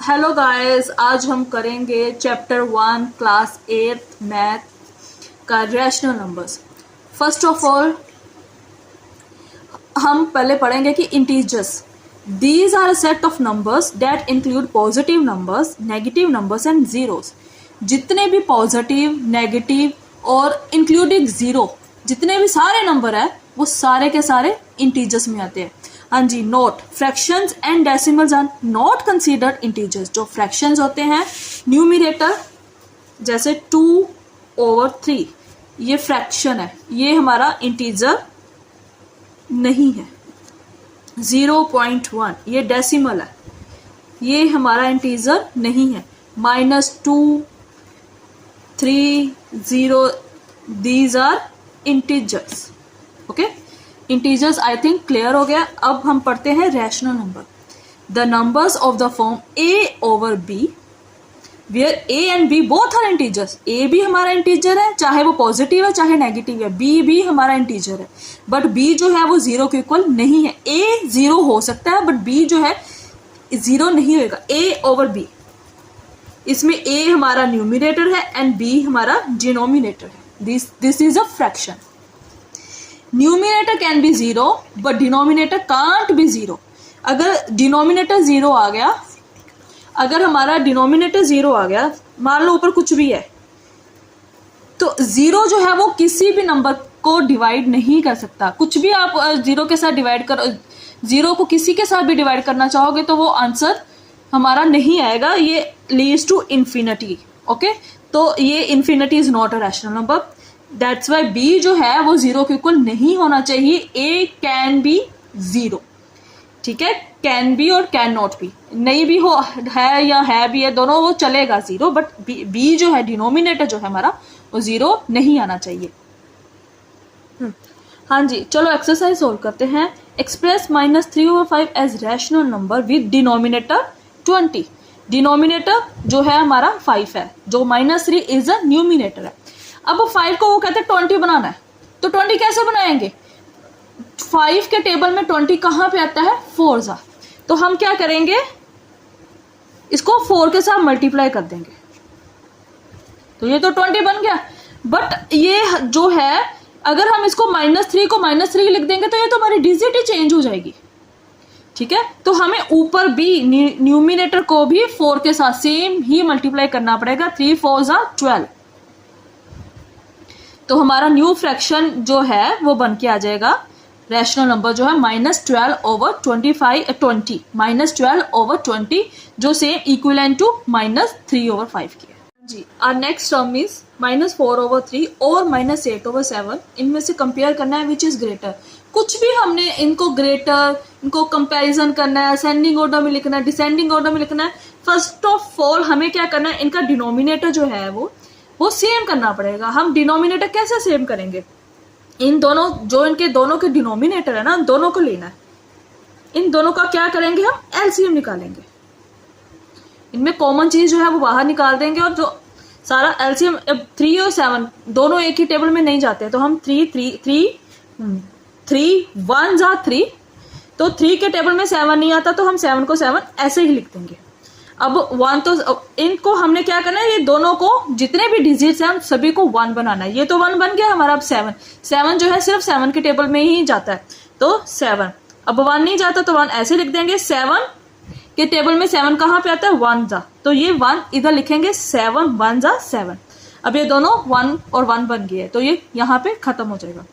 Hello guys, आज हम करेंगे चैप्टर 1 क्लास 8 मैथ का rational numbers. First of all हम पहले पढ़ेंगे कि integers these are a set of numbers that include positive numbers, negative numbers and zeros. जितने भी पॉजिटिव, नेगेटिव और इंक्लूडिंग जीरो, जितने भी सारे नंबर है वो सारे के सारे इंटीजर्स में आते हैं। हाँ जी, note fractions and decimals are not considered integers. जो फ्रैक्शंस होते हैं न्यूमरेटर जैसे 2/3 ये फ्रैक्शन है, ये हमारा इंटीजर नहीं है। 0.1 ये डेसिमल है, ये हमारा इंटीजर नहीं है। -2, 3, 0 these are integers. Okay, integers I think clear हो गया। अब हम पढ़ते हैं rational number. The numbers of the form a/b where a and b both are integers. a भी हमारा इंटीजर है, चाहे वो पॉजिटिव है चाहे नेगेटिव है। b भी हमारा इंटीजर है, बट b जो है वो 0 के इक्वल नहीं है। a 0 हो सकता है बट b जो है 0 नहीं होगा। a/b, इसमें a हमारा न्यूमिनेटर है एंड b हमारा डिनोमिनेटर है। This is a fraction. Numerator can be 0 but denominator can't be 0। अगर डिनोमिनेटर 0 आ गया, अगर हमारा डिनोमिनेटर 0 आ गया, मान लो ऊपर कुछ भी है, तो 0 जो है वो किसी भी नंबर को डिवाइड नहीं कर सकता। कुछ भी आप 0 के साथ डिवाइड कर, 0 को किसी के साथ भी डिवाइड करना चाहोगे तो वो आंसर हमारा नहीं आएगा। ये लीड्स टू इन्फिनिटी। ओके, तो ये infinity is not a rational number. That's why b जो है वो 0 के इक्वल नहीं होना चाहिए। a कैन बी 0, ठीक है, कैन बी और कैन नॉट बी, नहीं भी हो है या है भी है, दोनों वो चलेगा 0, बट b जो है डिनोमिनेटर जो है हमारा वो 0 नहीं आना चाहिए। हाँ जी, चलो एक्सरसाइज सोल्व करते हैं। Express -3/5 as rational number with denominator 20। Denominator जो है हमारा 5 है, जो -3 इज अ न्यूमिनेटर है। अब 5 को वो कहते हैं 20 बनाना है, तो 20 कैसे बनाएंगे? 5 के टेबल में 20 कहाँ पे आता है? 4 जा। तो हम क्या करेंगे, इसको 4 के साथ मल्टीप्लाई कर देंगे, तो ये तो 20 बन गया। बट ये जो है, अगर हम इसको -3 को -3 लिख देंगे तो ये तो हमारी डिजिट ही चेंज हो जाएगी, ठीक है। तो हमें ऊपर भी न्यूमिनेटर को भी 4 के साथ सेम ही मल्टीप्लाई करना पड़ेगा। 3 4 जा 12। तो हमारा न्यू फ्रैक्शन जो है वो बन के आ जाएगा, रैशनल नंबर जो है -12/20, -12/20, जो सेम इक्विवेलेंट टू -3/5 की है जी। आर नेक्स्ट टर्म इज -4/3 और -8/7। इनमें से कंपेयर करना है विच इज ग्रेटर। कुछ भी हमने इनको ग्रेटर, इनको कंपैरिजन करना है, असेंडिंग ऑर्डर में लिखना है, डिसेंडिंग ऑर्डर में लिखना है। फर्स्ट ऑफ ऑल हमें क्या करना है, इनका डिनोमिनेटर जो है वो सेम करना पड़ेगा। हम डिनोमिनेटर कैसे सेम करेंगे? इन दोनों, जो इनके दोनों के डिनोमिनेटर है ना, दोनों को लेना है। इन दोनों का क्या करेंगे, हम एलसीएम निकालेंगे। इनमें कॉमन चीज जो है वो बाहर निकाल देंगे और जो सारा एलसीएम, 3 और 7 दोनों एक ही टेबल में नहीं जाते, तो हम 3 1 जा 3, तो 3 के टेबल में 7 नहीं आता, तो हम 7 को 7 ऐसे ही लिख देंगे। अब 1, तो इनको हमने क्या करना है, ये दोनों को जितने भी डिजिट्स हैं हम सभी को 1 बनाना है। ये तो 1 बन गया हमारा। अब 7 जो है सिर्फ 7 के टेबल में ही जाता है, तो 7। अब 1 नहीं जाता तो 1 ऐसे लिख देंगे। 7 के टेबल में 7 कहाँ पे आता है? 1 जा, तो ये 1 इधर लिखेंगे। 7 1 जा 7। अब ये दोनों 1 और 1 बन गए, तो ये यहाँ पे खत्म हो जाएगा।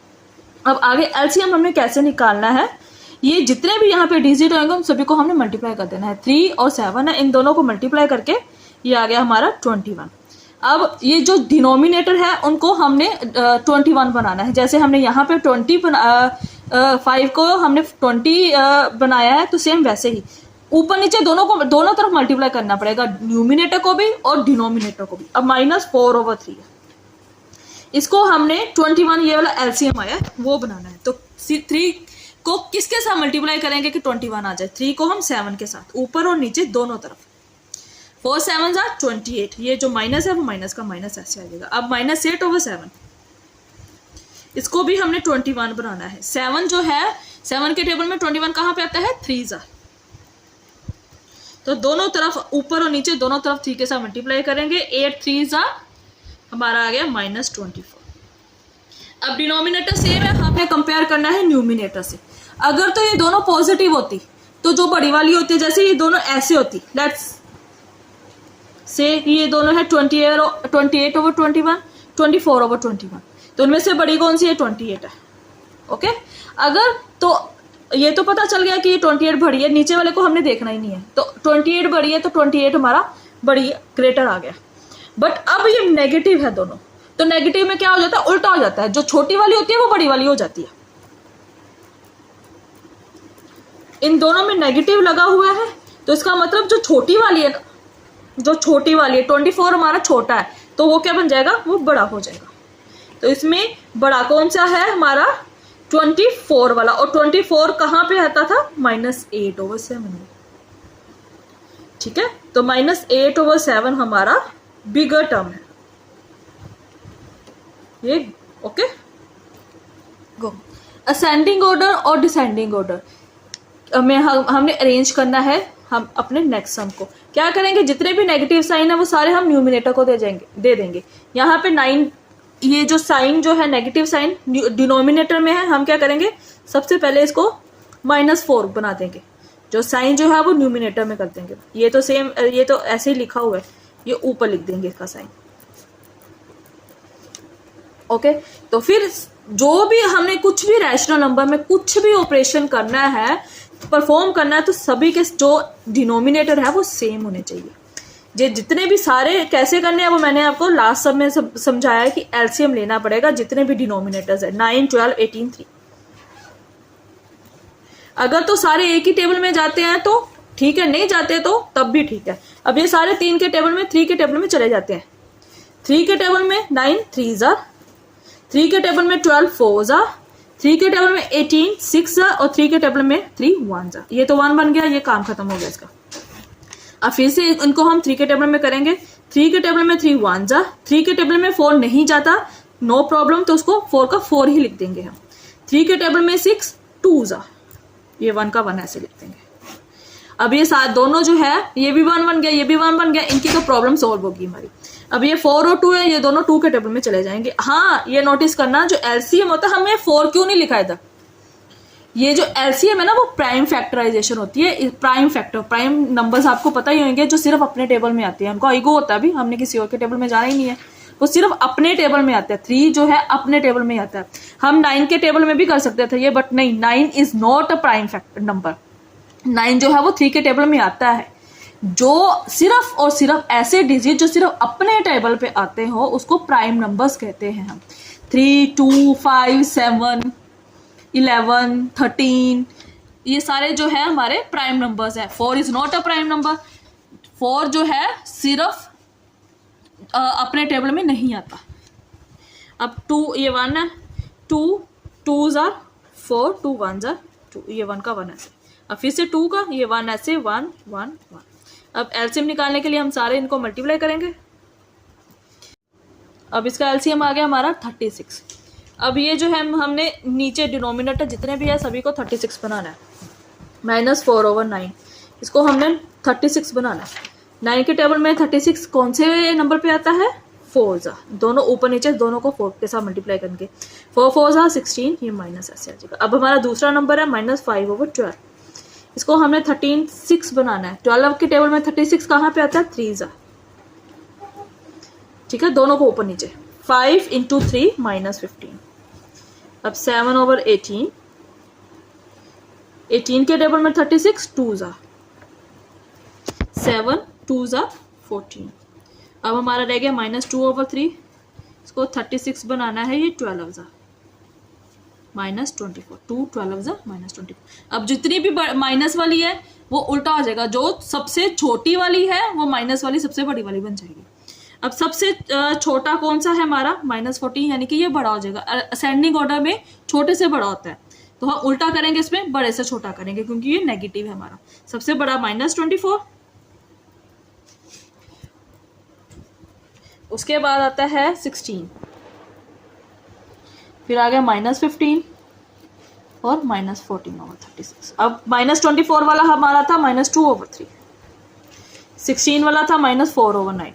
अब आगे एलसीएम हमने कैसे निकालना है, ये जितने भी यहाँ पे डिजिट होंगे उन सभी को हमने मल्टीप्लाई कर देना है। 3 और 7 है, इन दोनों को मल्टीप्लाई करके ये आ गया हमारा 21। अब ये जो डिनोमिनेटर है उनको हमने 21 बनाना है। जैसे हमने यहाँ पे 5 को हमने 20 बनाया है, तो सेम वैसे ही ऊपर नीचे दोनों तरफ मल्टीप्लाई करना पड़ेगा, न्यूमिनेटर को भी और डिनोमिनेटर को भी। अब -4/3 है, इसको हमने 21, ये वाला एलसीएम आया वो बनाना है। तो 3 को किसके साथ मल्टीप्लाई करेंगे कि 21 आ जाए? 3 को हम 7 के साथ, ऊपर और नीचे दोनों तरफ। 4 7 जा 28, ये जो माइनस है वो माइनस का माइनस ऐसे आ जाएगा। अब -8/7, इसको भी हमने 21 बनाना है। 7 जो है, 7 के टेबल में 21 कहाँ पे आता है? 3 जा, तो दोनों तरफ ऊपर और नीचे दोनों तरफ 3 के साथ मल्टीप्लाई करेंगे। 8 3 हमारा आ गया -24। अब डिनोमिनेटर सेम है, हमें कंपेयर करना है न्यूमिनेटर से। अगर तो ये दोनों पॉजिटिव होती तो जो बड़ी वाली होती है, जैसे ये दोनों ऐसे होती, लेट्स से ये दोनों है 28/21, 24/21, तो उनमें से बड़ी कौन सी है? 28 है। ओके, अगर तो ये तो पता चल गया कि ये 28 बड़ी है, नीचे वाले को हमने देखना ही नहीं है, तो 28 बड़ी है तो 28 हमारा बड़ी ग्रेटर आ गया। बट अब ये नेगेटिव है दोनों, तो नेगेटिव में क्या हो जाता है? उल्टा हो जाता है, जो छोटी वाली होती है वो बड़ी वाली हो जाती है। इन दोनों में नेगेटिव लगा हुआ है, तो इसका मतलब जो छोटी वाली है, जो छोटी वाली है 24 हमारा छोटा है, तो वो क्या बन जाएगा? वो बड़ा हो जाएगा। तो इसमें बड़ा कौन सा है? हमारा 24 वाला। और 24 कहां पे आता था? -8/7। ठीक है, तो -8/7 हमारा बिगर टर्म है ये। ओके, गो। असेंडिंग ऑर्डर और डिसेंडिंग ऑर्डर में हमने अरेंज करना है हम अपने नेक्स्ट सम को। क्या करेंगे? जितने भी नेगेटिव साइन है वो सारे हम न्यूमिनेटर को दे देंगे। यहाँ पे 9, ये जो साइन जो है नेगेटिव साइन डिनोमिनेटर में है, हम क्या करेंगे? सबसे पहले इसको -4 बना देंगे। जो साइन जो है वो न्यूमिनेटर में कर देंगे। ये तो सेम, ये तो ऐसे ही लिखा हुआ है, ये ऊपर लिख देंगे इसका साइन। ओके, तो फिर जो भी हमने कुछ भी रैशनल नंबर में कुछ भी ऑपरेशन करना है, परफॉर्म करना है, तो सभी के जो डिनोमिनेटर है वो सेम होने चाहिए। ये जितने भी सारे कैसे करने हैं वो मैंने आपको लास्ट सब में समझाया है कि एलसीएम लेना पड़ेगा जितने भी डिनोमिनेटर्स है, 9 12 18 3। अगर तो सारे एक ही टेबल में जाते हैं तो ठीक है, नहीं जाते तो तब भी ठीक है। अब ये सारे 3 के टेबल में, 3 के टेबल में चले जाते हैं। 3 के टेबल में 9 3 3 के टेबल में 12 4 3 के टेबल में 18 6 और 3 के टेबल में 3 1 ये तो 1 बन गया, ये काम खत्म हो गया इसका। अब फिर से इनको हम 3 के टेबल में करेंगे। 3 के टेबल में 3 1 3 के टेबल में 4 नहीं जाता, नो प्रॉब्लम, तो उसको 4 का 4 ही लिख देंगे हम। 3 के टेबल में 6 2 ये 1 का 1 ऐसे लिख देंगे। अब ये साथ दोनों जो है, ये भी 1 बन गया, ये भी 1 बन गया, इनकी तो प्रॉब्लम सॉल्व होगी हमारी। अब ये 4 और 2 है, ये दोनों 2 के टेबल में चले जाएंगे। हाँ, ये नोटिस करना, जो एलसीएम होता है हमें 4 क्यों नहीं लिखा था? ये जो एलसीएम है ना वो प्राइम फैक्टराइजेशन होती है। प्राइम फैक्टर, प्राइम नंबर्स आपको पता ही होंगे जो सिर्फ अपने टेबल में आते हैं। उनको ईगो होता है, अभी हमने किसी और के टेबल में जाना ही नहीं है, वो सिर्फ अपने टेबल में आता है। 3 जो है अपने टेबल में आता है। हम 9 के टेबल में भी कर सकते थे ये, बट नहीं, 9 is not a prime factor number. 9 जो है वो 3 के टेबल में आता है। जो सिर्फ और सिर्फ ऐसे डिजिट जो सिर्फ अपने टेबल पे आते हो उसको प्राइम नंबर्स कहते हैं हम। 3 2 5 7 11 13 ये सारे जो है हमारे प्राइम नंबर्स हैं। 4 is not a prime number. 4 जो है सिर्फ अपने टेबल में नहीं आता। अब 2 ये 1 है, 2 2s are 4 2 1s are 2, ये 1 का 1 ऐसे। अब फिर से 2 का ये 1 ऐसे 1 1 1। अब एलसीएम निकालने के लिए हम सारे इनको मल्टीप्लाई करेंगे। अब इसका एलसीएम आ गया हमारा 36। अब ये जो है हमने नीचे डिनोमिनेटर जितने भी है सभी को 36 बनाना है। -4/9 इसको हमने 36 बनाना है। 9 के टेबल में 36 कौन से नंबर पे आता है? 4 दोनों ऊपर नीचे दोनों को 4 के साथ मल्टीप्लाई करेंगे। 4 4 16, ये माइनस ऐसे आ जाएगा। अब हमारा दूसरा नंबर है -5/12। इसको हमने 36 बनाना है। 12 के टेबल में 36 कहाँ पे आता है? 3 ठीक है, दोनों को ऊपर नीचे। 5 × 3 -15। अब 7/18। 18 के टेबल में 36 2 7 2 14। अब हमारा रह गया -2/3। इसको 36 बनाना है, ये 12 -24। 2 12 -24। अब जितनी भी माइनस वाली है वो उल्टा हो जाएगा। जो सबसे छोटी वाली है वो माइनस वाली सबसे बड़ी वाली बन जाएगी। अब सबसे छोटा कौन सा है हमारा? -14, यानी कि ये बड़ा हो जाएगा। असेंडिंग ऑर्डर में छोटे से बड़ा होता है, तो हम उल्टा करेंगे, इसमें बड़े से छोटा करेंगे क्योंकि ये नेगेटिव है हमारा। सबसे बड़ा -24, उसके बाद आता है 16, फिर आ गया -15 और -14/36। अब -24 वाला हमारा था -2/3। 16 वाला था -4/9,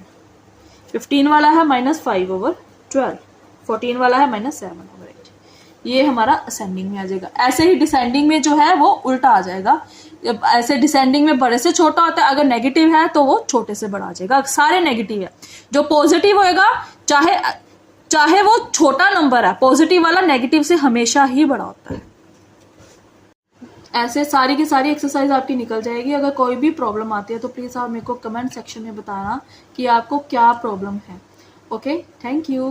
15 वाला है -5/12, 14 वाला है -7/8। ये हमारा असेंडिंग में आ जाएगा। ऐसे ही डिसेंडिंग में जो है वो उल्टा आ जाएगा। ऐसे डिसेंडिंग में बड़े से छोटा होता है, अगर नेगेटिव है तो वो छोटे से बड़ा आ जाएगा। सारे नेगेटिव है, जो पॉजिटिव होएगा चाहे वो छोटा नंबर है, पॉजिटिव वाला नेगेटिव से हमेशा ही बड़ा होता है। ऐसे सारी की सारी एक्सरसाइज आपकी निकल जाएगी। अगर कोई भी प्रॉब्लम आती है तो प्लीज़ आप मेरे को कमेंट सेक्शन में बताना कि आपको क्या प्रॉब्लम है। Okay, thank you.